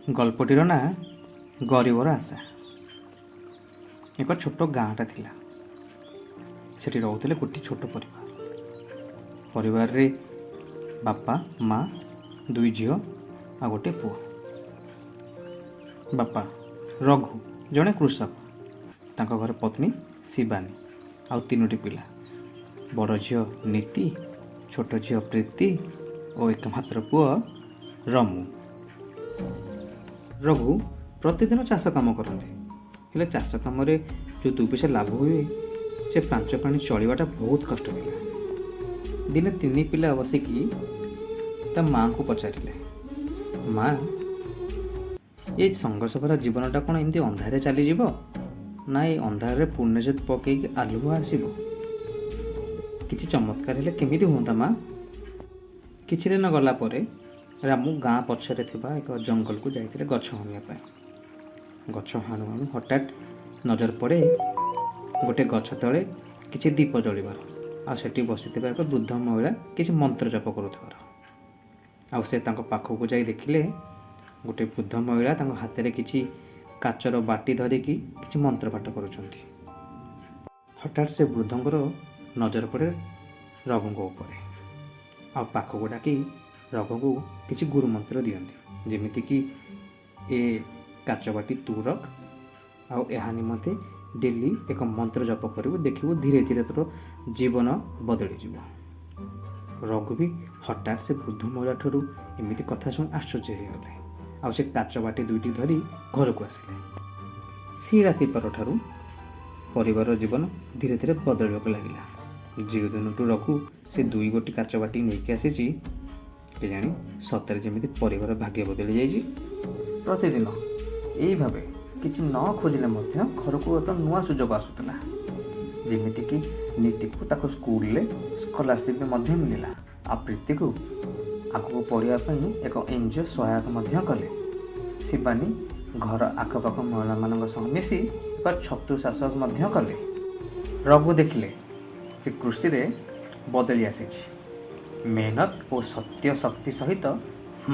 ଗଳ୍ପଟିର ନାଁ ଗରିବର ଆଶା। ଏକ ଛୋଟ ଗାଁଟା ଥିଲା। ସେଠି ରହୁଥିଲେ ଗୋଟିଏ ଛୋଟ ପରିବାର। ପରିବାରରେ ବାପା, ମା, ଦୁଇ ଝିଅ ଆଉ ଗୋଟିଏ ପୁଅ। ବାପା ରଘୁ ଜଣେ କୃଷକ। ତାଙ୍କ ଘରେ ପତ୍ନୀ ଶିବାନୀ ଆଉ 3ଟି ପିଲା। ବଡ଼ ଝିଅ ନୀତି, ଛୋଟ ଝିଅ ପ୍ରୀତି ଓ ଏକମାତ୍ର ପୁଅ ରମୁ। ରଘୁ ପ୍ରତିଦିନ ଚାଷ କାମ କରନ୍ତି, ହେଲେ ଚାଷ କାମରେ ଯେଉଁ 2 ପଇସା ଲାଭ ହୁଏ ସେ 5 ପାଣି ଚଳିବାଟା ବହୁତ କଷ୍ଟ ଥିଲା। ଦିନେ 3 ପିଲା ବସିକି ତା ମାଆଙ୍କୁ ପଚାରିଲେ, ମା, ଏ ସଂଘର୍ଷ ଭରା ଜୀବନଟା କ'ଣ ଏମିତି ଅନ୍ଧାରରେ ଚାଲିଯିବ, ନା ଏ ଅନ୍ଧାରରେ ପୂର୍ଣ୍ଣଜ୍ୟୋତ ପକେଇକି ଆଲୁଅ ଆସିବ? କିଛି ଚମତ୍କାର ହେଲେ କେମିତି ହୁଅନ୍ତା ମା? କିଛି ଦିନ ଗଲା ପରେ ରାମୁ ଗାଁ ପଛରେ ଥିବା ଏକ ଜଙ୍ଗଲକୁ ଯାଇଥିଲେ ଗଛ ହାଣିବା ପାଇଁ। ଗଛ ହାଣୁ ହାଣୁ ହଠାତ୍ ନଜର ପଡ଼େ ଗୋଟେ ଗଛ ତଳେ କିଛି ଦୀପ ଜଳିବାର, ଆଉ ସେଠି ବସିଥିବା ଏକ ବୃଦ୍ଧ ମହିଳା କିଛି ମନ୍ତ୍ର ଜପ କରୁଥିବାର। ଆଉ ସେ ତାଙ୍କ ପାଖକୁ ଯାଇ ଦେଖିଲେ ଗୋଟେ ବୃଦ୍ଧ ମହିଳା ତାଙ୍କ ହାତରେ କିଛି କାଚର ବାଟି ଧରିକି କିଛି ମନ୍ତ୍ର ପାଠ କରୁଛନ୍ତି। ହଠାତ୍ ସେ ବୃଦ୍ଧଙ୍କର ନଜର ପଡ଼େ ରଘୁଙ୍କ ଉପରେ, ଆଉ ପାଖକୁ ଡାକି ରଘୁଙ୍କୁ କିଛି ଗୁରୁ ମନ୍ତ୍ର ଦିଅନ୍ତି, ଯେମିତିକି ଏ କାଚ ବାଟି ତୁ ରଖ, ଆଉ ଏହା ନିମନ୍ତେ ଡେଲି ଏକ ମନ୍ତ୍ର ଜପ କରିବୁ, ଦେଖିବୁ ଧୀରେ ଧୀରେ ତୋର ଜୀବନ ବଦଳିଯିବ। ରଘୁ ବି ହଠାତ୍ ସେ ବୃଦ୍ଧ ମହିଳାଠାରୁ ଏମିତି କଥା ଶୁଣି ଆଶ୍ଚର୍ଯ୍ୟ ହୋଇଗଲେ, ଆଉ ସେ କାଚ ବାଟି 2ଟି ଧରି ଘରକୁ ଆସିଲେ। ସେ ରାତି ପରଠାରୁ ପରିବାରର ଜୀବନ ଧୀରେ ଧୀରେ ବଦଳିବାକୁ ଲାଗିଲା। ଯେଉଁ ଦିନଠୁ ରଘୁ ସେ 2 ଗୋଟି କାଚ ବାଟି ନେଇକି ଆସିଛି, କେଜାଣି ସତରେ ଯେମିତି ପରିବାର ଭାଗ୍ୟ ବଦଳି ଯାଇଛି। ପ୍ରତିଦିନ ଏଇ ଭାବେ କିଛି ନ ଖୋଜିଲେ ମଧ୍ୟ ଘରକୁ ଏକ ନୂଆ ସୁଯୋଗ ଆସୁଥିଲା। ଯେମିତିକି ନୀତିକୁ ତାକୁ ସ୍କୁଲରେ ସ୍କଲାରସିପ୍ ମଧ୍ୟ ମିଳିଲା, ଆଉ ପ୍ରୀତିକୁ ଆଗକୁ ପଢ଼ିବା ପାଇଁ ଏକ NGO ସହାୟତା ମଧ୍ୟ କଲେ। ଶିବାନୀ ଘର ଆଖପାଖ ମହିଳାମାନଙ୍କ ସହ ମିଶି ଏକ ଛତୁ ଚାଷ ମଧ୍ୟ କଲେ। ରଘୁ ଦେଖିଲେ ଯେ କୃଷିରେ ବଦଳି ଆସିଛି। ମେହନତ ଓ ସତ୍ୟ ଶକ୍ତି ସହିତ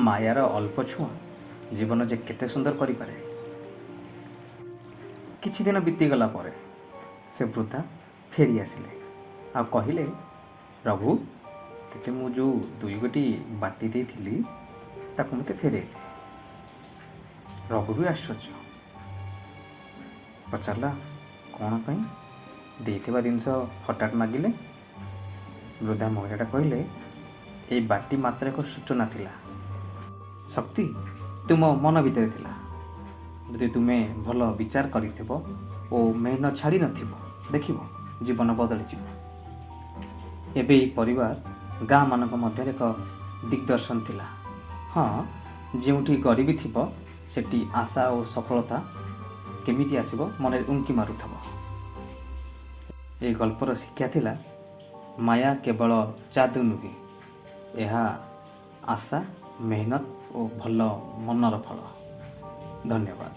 ମାୟାର ଅଳ୍ପ ଛୁଆଁ ଜୀବନ ଯେ କେତେ ସୁନ୍ଦର କରିପାରେ। କିଛି ଦିନ ବିତିଗଲା ପରେ ସେ ବୃଦ୍ଧା ଫେରି ଆସିଲେ ଆଉ କହିଲେ, ରଘୁ, ତତେ ମୁଁ ଯେଉଁ 2 ଗୋଟି ବାଟି ଦେଇଥିଲି ତାକୁ ମୋତେ ଫେରେଇ ଦେ। ରଘୁ ବି ଆଶ୍ଚର୍ଯ୍ୟ, ପଚାରିଲା, କ'ଣ ପାଇଁ? ଦେଇଥିବା ଜିନିଷ ହଠାତ୍ ମାଗିଲେ। ବୃଦ୍ଧା ମହିଳାଟା କହିଲେ, ଏଇ ବାଟି ମାତ୍ର ଏକ ସୂଚନା ଥିଲା, ଶକ୍ତି ତୁମ ମନ ଭିତରେ ଥିଲା। ଯଦି ତୁମେ ଭଲ ବିଚାର କରିଥିବ ଓ ମେହନତ ଛାଡ଼ି ନଥିବ, ଦେଖିବ ଜୀବନ ବଦଳିଯିବ। ଏବେ ଏହି ପରିବାର ଗାଁମାନଙ୍କ ମଧ୍ୟରେ ଏକ ଦିଗ୍ଦର୍ଶନ ଥିଲା। ହଁ, ଯେଉଁଠି ଗରିବୀ ଥିବ ସେଠି ଆଶା ଓ ସଫଳତା କେମିତି ଆସିବ ମନରେ ଉଙ୍କି ମାରୁଥିବ। ଏହି ଗଳ୍ପର ଶିକ୍ଷା ଥିଲା, ମାୟା କେବଳ ଯାଦୁ ନୁହେଁ, ଏହା ଆଶା, ମେହନତ ଓ ଭଲ ମନର ଫଳ। ଧନ୍ୟବାଦ।